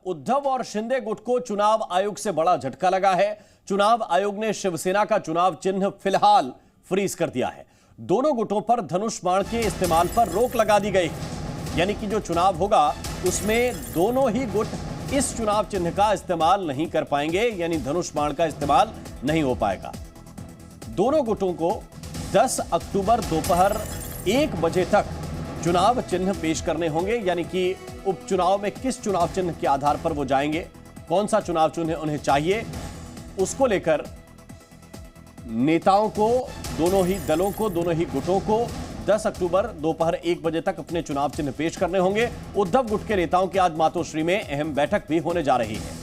उद्धव और शिंदे गुट को चुनाव आयोग से बड़ा झटका लगा है। चुनाव आयोग ने शिवसेना का चुनाव चिन्ह फिलहाल फ्रीज कर दिया है। दोनों गुटों पर धनुष बाण के इस्तेमाल पर रोक लगा दी गई, यानी कि जो चुनाव होगा उसमें दोनों ही गुट इस चुनाव चिन्ह का इस्तेमाल नहीं कर पाएंगे, यानी धनुष बाण का इस्तेमाल नहीं हो पाएगा। दोनों गुटों को 10 अक्टूबर दोपहर 1 बजे तक चुनाव चिन्ह पेश करने होंगे, यानी कि उपचुनाव में किस चुनाव चिन्ह के आधार पर वो जाएंगे, कौन सा चुनाव चिन्ह उन्हें चाहिए, उसको लेकर नेताओं को, दोनों ही दलों को, दोनों ही गुटों को 10 अक्टूबर दोपहर 1 बजे तक अपने चुनाव चिन्ह पेश करने होंगे। उद्धव गुट के नेताओं की आज मातोश्री में अहम बैठक भी होने जा रही है।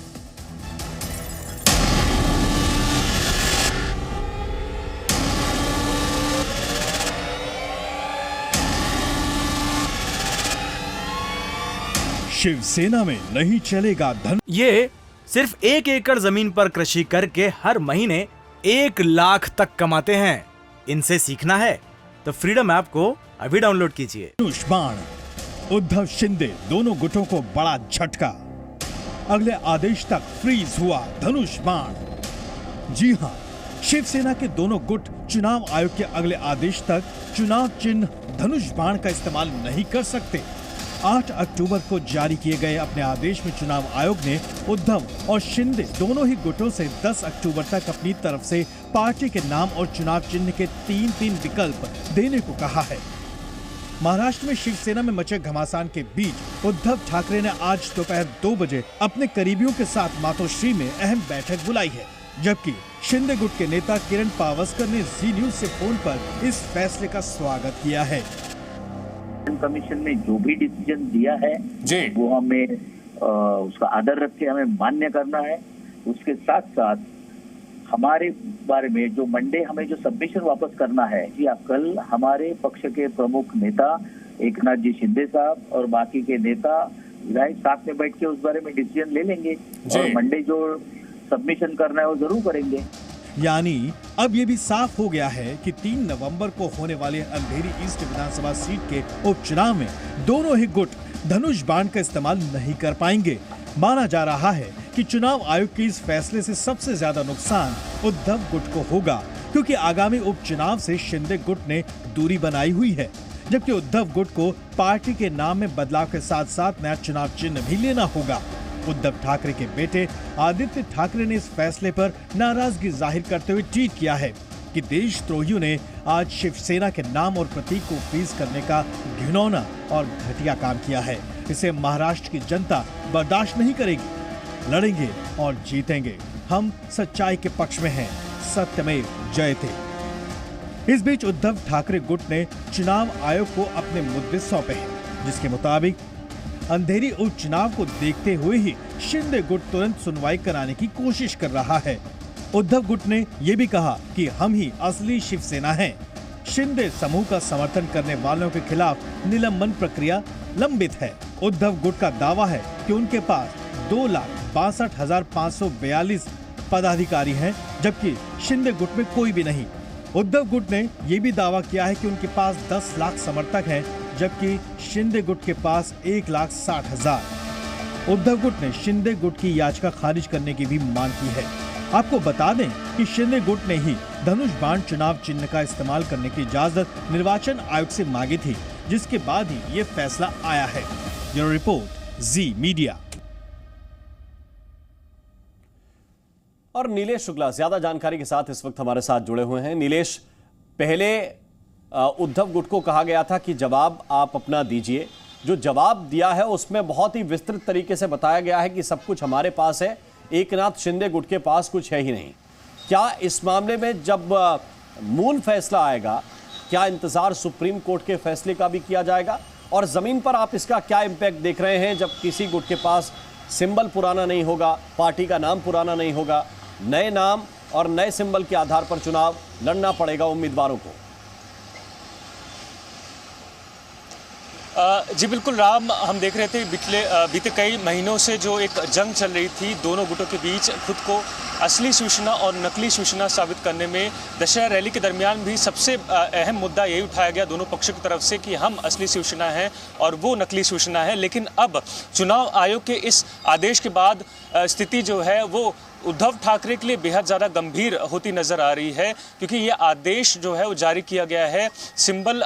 शिवसेना में नहीं चलेगा धन। ये सिर्फ 1 एकड़ जमीन पर कृषि करके हर महीने 1 लाख तक कमाते हैं। इनसे सीखना है तो फ्रीडम ऐप को अभी डाउनलोड कीजिए। धनुष बाण, उद्धव शिंदे दोनों गुटों को बड़ा झटका। अगले आदेश तक फ्रीज हुआ धनुष बाण। जी हां, शिवसेना के दोनों गुट चुनाव आयोग के अगले आदेश तक चुनाव चिन्ह धनुष बाण का इस्तेमाल नहीं कर सकते। 8 अक्टूबर को जारी किए गए अपने आदेश में चुनाव आयोग ने उद्धव और शिंदे दोनों ही गुटों से 10 अक्टूबर तक अपनी तरफ से पार्टी के नाम और चुनाव चिन्ह के 3 विकल्प देने को कहा है। महाराष्ट्र में शिवसेना में मचे घमासान के बीच उद्धव ठाकरे ने आज दोपहर 2 बजे अपने करीबियों के साथ मातोश्री में अहम बैठक बुलाई है, जबकि शिंदे गुट के नेता किरण पावस्कर ने जी न्यूज से फोन पर इस फैसले का स्वागत किया है। कमीशन ने जो भी डिसीजन दिया है वो हमें उसका आदर रख के हमें मान्य करना है। उसके साथ साथ हमारे बारे में जो मंडे हमें जो सबमिशन वापस करना है जी, आप कल हमारे पक्ष के प्रमुख नेता एकनाथ जी शिंदे साहब और बाकी के नेता विधायक साथ में बैठ के उस बारे में डिसीजन ले लेंगे और मंडे जो सबमिशन करना है वो जरूर करेंगे। यानी अब ये भी साफ हो गया है कि 3 नवंबर को होने वाले अंधेरी ईस्ट विधानसभा सीट के उपचुनाव में दोनों ही गुट धनुष बाण का इस्तेमाल नहीं कर पाएंगे। माना जा रहा है कि चुनाव आयोग के इस फैसले से सबसे ज्यादा नुकसान उद्धव गुट को होगा, क्योंकि आगामी उपचुनाव से शिंदे गुट ने दूरी बनाई हुई है, जबकि उद्धव गुट को पार्टी के नाम में बदलाव के साथ साथ नया चुनाव चिन्ह भी लेना होगा। उद्धव ठाकरे के बेटे आदित्य ठाकरे ने इस फैसले पर नाराजगी जाहिर करते हुए ट्वीट किया है कि देशद्रोहियों ने आज शिवसेना के नाम और प्रतीक को फ्रीज करने का घिनौना और घटिया काम किया है। इसे महाराष्ट्र की जनता बर्दाश्त नहीं करेगी। लड़ेंगे और जीतेंगे। हम सच्चाई के पक्ष में हैं। सत्यमेव जयते। इस बीच उद्धव ठाकरे गुट ने चुनाव आयोग को अपने मुद्दे सौंपे हैं, जिसके मुताबिक अंधेरी उपचुनाव को देखते हुए ही शिंदे गुट तुरंत सुनवाई कराने की कोशिश कर रहा है। उद्धव गुट ने यह भी कहा कि हम ही असली शिवसेना हैं। शिंदे समूह का समर्थन करने वालों के खिलाफ निलंबन प्रक्रिया लंबित है। उद्धव गुट का दावा है कि उनके पास 2,62,542 पदाधिकारी हैं, जबकि शिंदे गुट में कोई भी नहीं। उद्धव गुट ने यह भी दावा किया है कि उनके पास 10 लाख समर्थक हैं, जबकि शिंदे गुट के पास 1,60,000। उद्धव गुट ने शिंदे गुट की याचिका खारिज करने की भी मांग की है। आपको बता दें कि शिंदे गुट ने ही धनुष बाण चुनाव चिन्ह का इस्तेमाल करने की इजाजत निर्वाचन आयोग से मांगी थी, जिसके बाद ही ये फैसला आया है। ब्यूरो रिपोर्ट, जी मीडिया। और नीलेश शुक्ला ज्यादा जानकारी के साथ इस वक्त हमारे साथ जुड़े हुए हैं। नीलेश, पहले उद्धव गुट को कहा गया था कि जवाब आप अपना दीजिए। जो जवाब दिया है उसमें बहुत ही विस्तृत तरीके से बताया गया है कि सब कुछ हमारे पास है, एकनाथ शिंदे गुट के पास कुछ है ही नहीं। क्या इस मामले में जब मूल फैसला आएगा, क्या इंतजार सुप्रीम कोर्ट के फैसले का भी किया जाएगा? और जमीन पर आप इसका क्या इम्पैक्ट देख रहे हैं जब किसी गुट के पास सिंबल पुराना नहीं होगा, पार्टी का नाम पुराना नहीं होगा, नए नाम और नए सिंबल के आधार पर चुनाव लड़ना पड़ेगा उम्मीदवारों को? जी बिल्कुल राम, हम देख रहे थे बीते कई महीनों से जो एक जंग चल रही थी दोनों गुटों के बीच, खुद को असली शिवसेना और नकली शिवसेना साबित करने में दशहरा रैली के दरमियान भी सबसे अहम मुद्दा यही उठाया गया दोनों पक्षों की तरफ से कि हम असली शिवसेना हैं और वो नकली शिवसेना है। लेकिन अब चुनाव आयोग के इस आदेश के बाद स्थिति जो है वो उद्धव ठाकरे के लिए बेहद ज़्यादा गंभीर होती नजर आ रही है, क्योंकि ये आदेश जो है वो जारी किया गया है सिंबल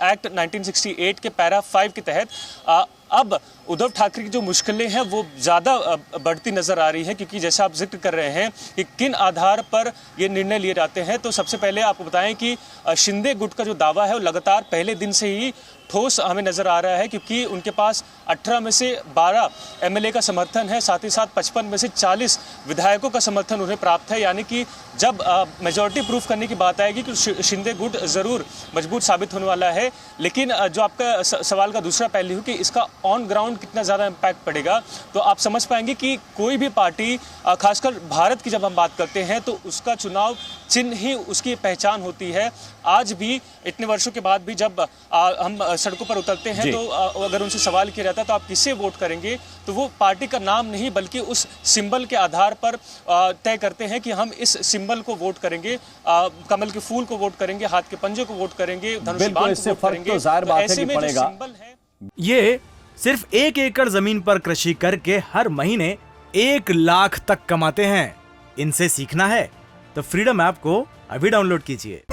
एक्ट 1968 के पैरा 5 के तहत। अब उद्धव ठाकरे की जो मुश्किलें हैं वो ज़्यादा बढ़ती नज़र आ रही है, क्योंकि जैसा आप जिक्र कर रहे हैं कि किन आधार पर ये निर्णय लिए जाते हैं। तो सबसे पहले आपको बताएं कि शिंदे गुट का जो दावा है वो लगातार पहले दिन से ही ठोस हमें नज़र आ रहा है, क्योंकि उनके पास 18 में से 12 एमएलए का समर्थन है, साथ ही साथ 55 में से 40 विधायकों का समर्थन उन्हें प्राप्त है। यानी कि जब मेजॉरिटी प्रूफ करने की बात आएगी कि शिंदे गुट ज़रूर मजबूत साबित होने वाला है। लेकिन जो आपका सवाल का दूसरा पहलू है कि इसका ऑन ग्राउंड कितना ज़्यादा इम्पैक्ट पड़ेगा, तो आप समझ पाएंगे कि कोई भी पार्टी, खासकर भारत की जब हम बात करते हैं तो उसका चुनाव चिन्ह ही उसकी पहचान होती है। आज भी इतने वर्षों के बाद भी जब हम सड़कों पर उतरते हैं तो अगर उनसे सवाल किया जाता है तो आप किससे वोट करेंगे, तो वो पार्टी का नाम नहीं बल्कि उस सिंबल के आधार पर तय करते हैं कि हम इस सिंबल को वोट करेंगे, कमल के फूल को वोट करेंगे, हाथ के पंजे को वोट करेंगे, धनुष बाण को वोट करेंगे। तो ऐसे में जो सिंबल है, ये सिर्फ 1 एकड़ जमीन पर कृषि करके हर महीने 1 लाख तक कमाते हैं। इनसे सीखना है तो फ्रीडम ऐप को अभी डाउनलोड कीजिए।